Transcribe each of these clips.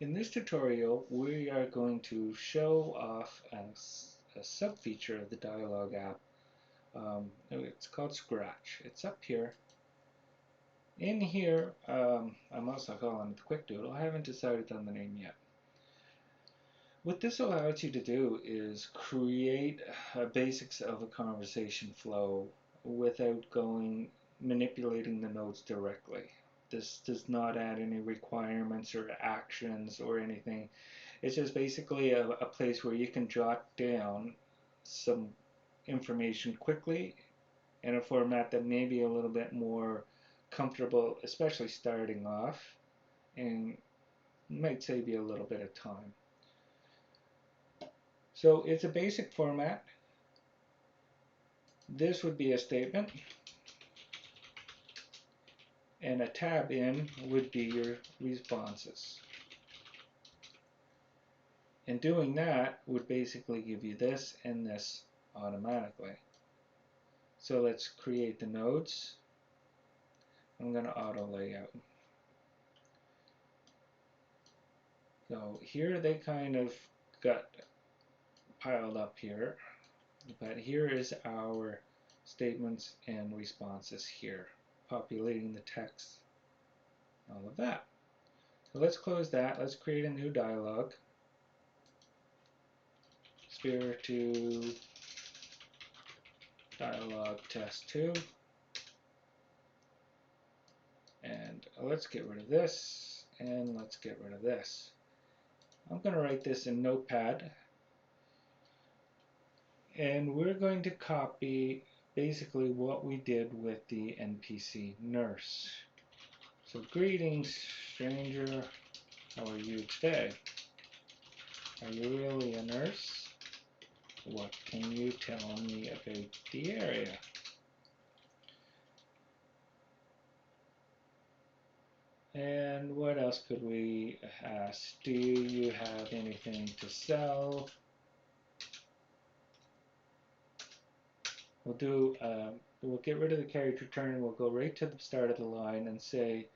In this tutorial, we are going to show off a sub-feature of the Dialog app. It's called Scratch. It's up here. In here, I'm also calling it the Quick Doodle. I haven't decided on the name yet. What this allows you to do is create basics of a conversation flow without manipulating the nodes directly. This does not add any requirements or actions or anything. It's just basically a place where you can jot down some information quickly in a format that may be a little bit more comfortable, especially starting off, and might save you a little bit of time. So it's a basic format. This would be a statement, and a tab in would be your responses. And doing that would basically give you this and this automatically. So let's create the nodes. I'm going to auto layout. So here they kind of got piled up here, but here is our statements and responses here, populating the text, all of that. So let's close that. Let's create a new dialog. Sphere to dialog test 2. And let's get rid of this, and let's get rid of this. I'm going to write this in Notepad, and we're going to copy basically what we did with the NPC nurse. So greetings, stranger, how are you today? Are you really a nurse? What can you tell me about the area? And what else could we ask? Do you have anything to sell? We'll get rid of the character turn. We'll go right to the start of the line and say,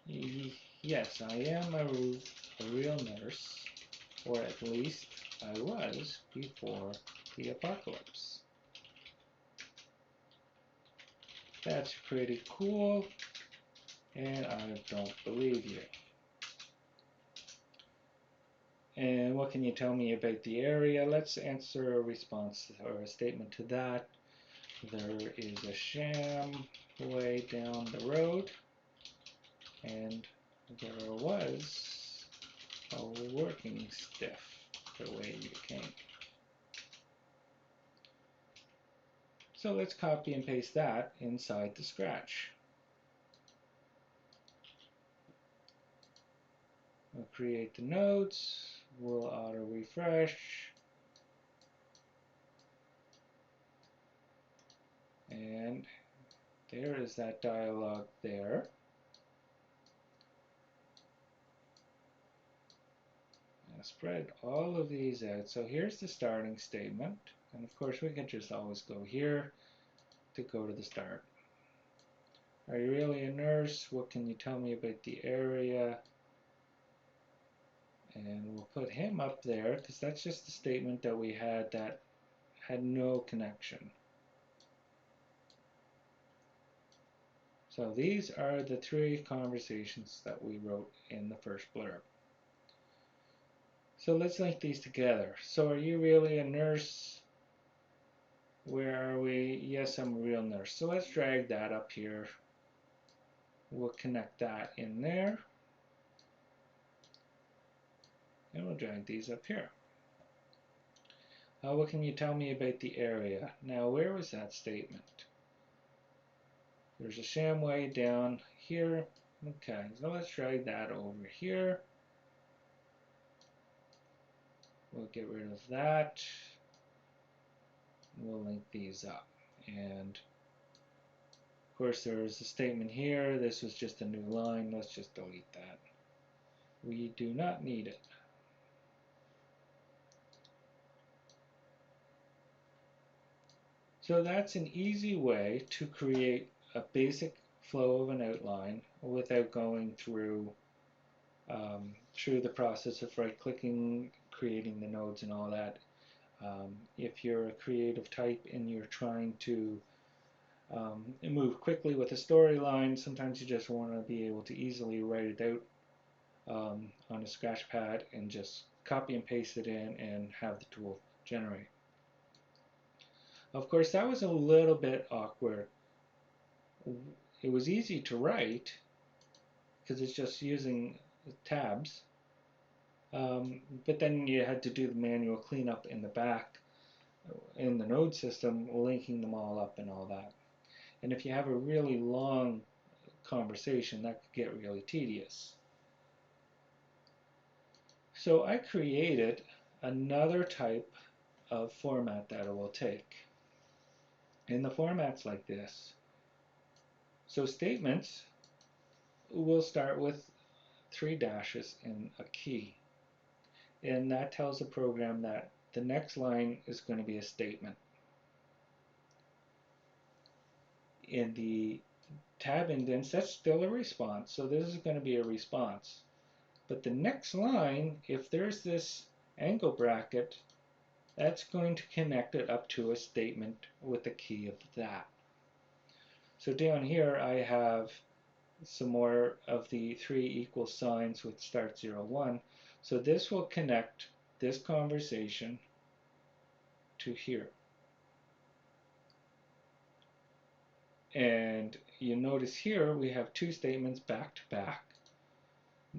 yes, I am a real nurse, or at least I was before the apocalypse. That's pretty cool, and I don't believe you. And what can you tell me about the area? Let's answer a response or a statement to that. There is a sham way down the road, and there was a working stiff the way you came. So let's copy and paste that inside the Scratch. We'll create the nodes. We'll auto refresh. And there is that dialog there. Now spread all of these out. So here's the starting statement. And of course we can just always go here to go to the start. Are you really a nurse? What can you tell me about the area? And we'll put him up there because that's just the statement that we had that had no connection. So these are the 3 conversations that we wrote in the first blurb. So let's link these together. So are you really a nurse? Where are we? Yes, I'm a real nurse. So let's drag that up here. We'll connect that in there. And we'll drag these up here. What can you tell me about the area? Now, where was that statement? There's a sham way down here. Okay, so let's drag that over here. We'll get rid of that. We'll link these up. And of course, there's a statement here. This was just a new line. Let's just delete that. We do not need it. So that's an easy way to create a basic flow of an outline without going through through the process of right-clicking, creating the nodes and all that. If you're a creative type and you're trying to move quickly with a storyline, sometimes you just want to be able to easily write it out on a scratch pad and just copy and paste it in and have the tool generate. Of course, that was a little bit awkward. It was easy to write because it's just using tabs, but then you had to do the manual cleanup in the back in the node system, linking them all up and all that. And if you have a really long conversation, that could get really tedious. So I created another type of format that it will take. And the format's like this. So statements will start with 3 dashes and a key. And that tells the program that the next line is going to be a statement. In the tab indents, that's still a response. So this is going to be a response. But the next line, if there's this angle bracket, that's going to connect it up to a statement with the key of that. So down here I have some more of the 3 equal signs with start 0, 1. So this will connect this conversation to here. And you notice here we have 2 statements back to back.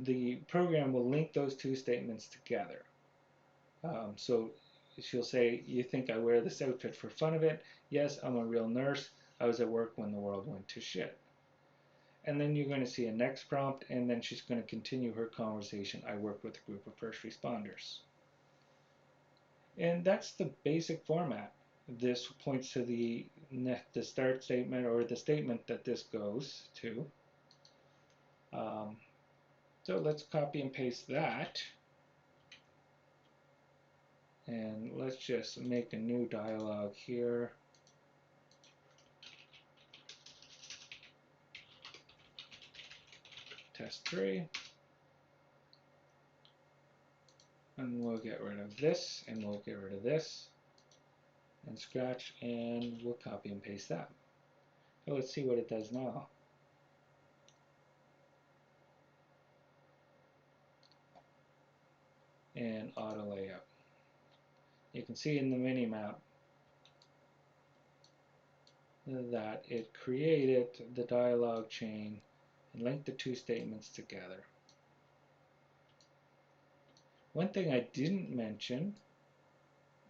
The program will link those 2 statements together. So she'll say, you think I wear this outfit for fun of it? Yes, I'm a real nurse. I was at work when the world went to shit. And then you're going to see a next prompt, and then she's going to continue her conversation. I work with a group of first responders. And that's the basic format. This points to the start statement or the statement that this goes to. So let's copy and paste that. And let's just make a new dialogue here. Test 3. And we'll get rid of this, and we'll get rid of this, and scratch, and we'll copy and paste that. So let's see what it does now. And auto layout. You can see in the mini map that it created the dialogue chain and linked the 2 statements together. One thing I didn't mention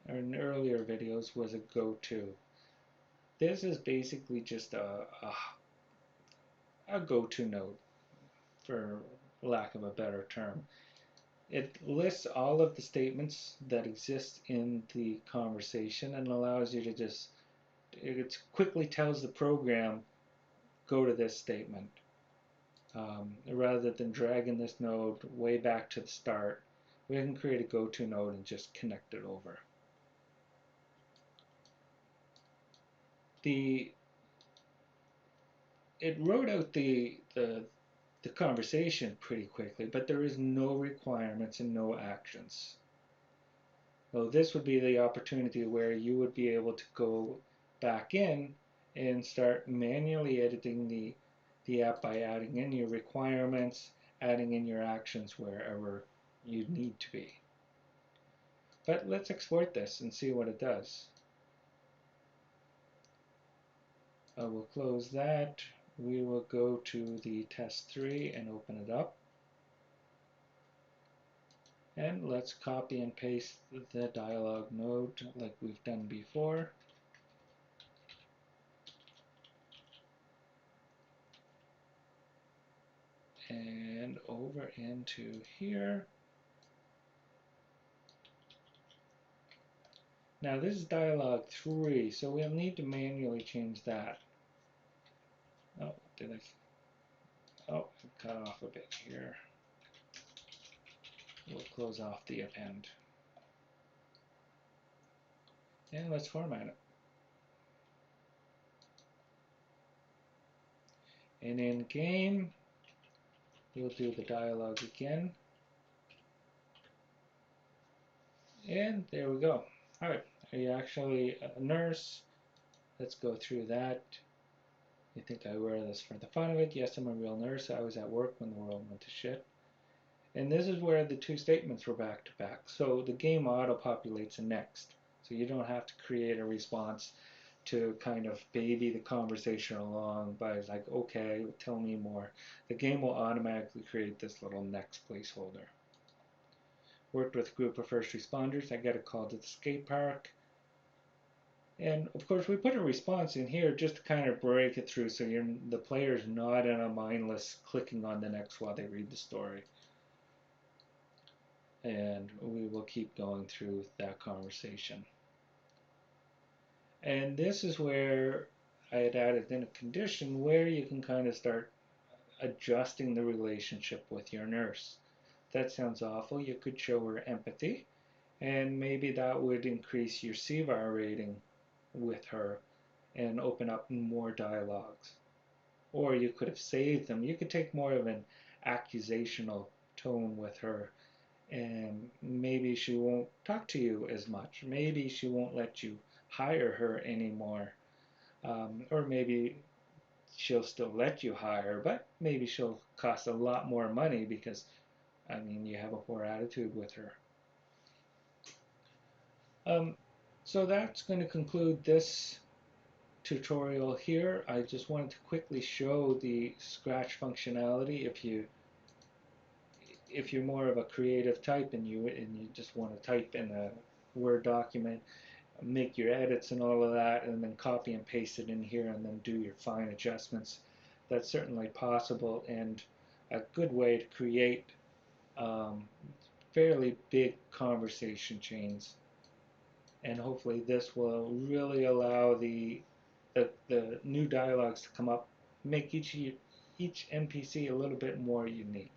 in earlier videos was a go-to. This is basically just a go-to node, for lack of a better term. It lists all of the statements that exist in the conversation and allows you to just, it quickly tells the program, go to this statement. Rather than dragging this node way back to the start, we can create a go-to node and just connect it over. It wrote out the conversation pretty quickly, but there is no requirements and no actions. So this would be the opportunity where you would be able to go back in and start manually editing the app by adding in your requirements, adding in your actions wherever you need to be. But let's export this and see what it does. We'll close that. We will go to the test 3 and open it up. And let's copy and paste the dialog node like we've done before. And over into here. Now this is dialog 3, so we'll need to manually change that. Oh, cut off a bit here. We'll close off the append. And let's format it. And in game, We'll do the dialogue again. And there we go. All right, are you actually a nurse? Let's go through that. You think I wear this for the fun of it? Yes, I'm a real nurse. I was at work when the world went to shit. And this is where the two statements were back to back. So the game auto-populates a next. So you don't have to create a response to kind of baby the conversation along by like, okay, tell me more. The game will automatically create this little next placeholder. Worked with a group of first responders. I got a call to the skate park. And of course, we put a response in here just to kind of break it through so the player's not in a mindless clicking on the next while they read the story. And we will keep going through that conversation. And this is where I had added in a condition where you can kind of start adjusting the relationship with your nurse. That sounds awful. You could show her empathy, and maybe that would increase your CVAR rating with her and open up more dialogues. Or you could have saved them. You could take more of an accusational tone with her, and maybe she won't talk to you as much. Maybe she won't let you hire her anymore. Or maybe she'll still let you hire, but maybe she'll cost a lot more money because, I mean, you have a poor attitude with her. Um, so that's going to conclude this tutorial here. I just wanted to quickly show the Scratch functionality if you're more of a creative type and you just want to type in a Word document, make your edits and all of that, and then copy and paste it in here and then do your fine adjustments. That's certainly possible and a good way to create um, fairly big conversation chains. And hopefully this will really allow the new dialogues to come up, make each NPC a little bit more unique.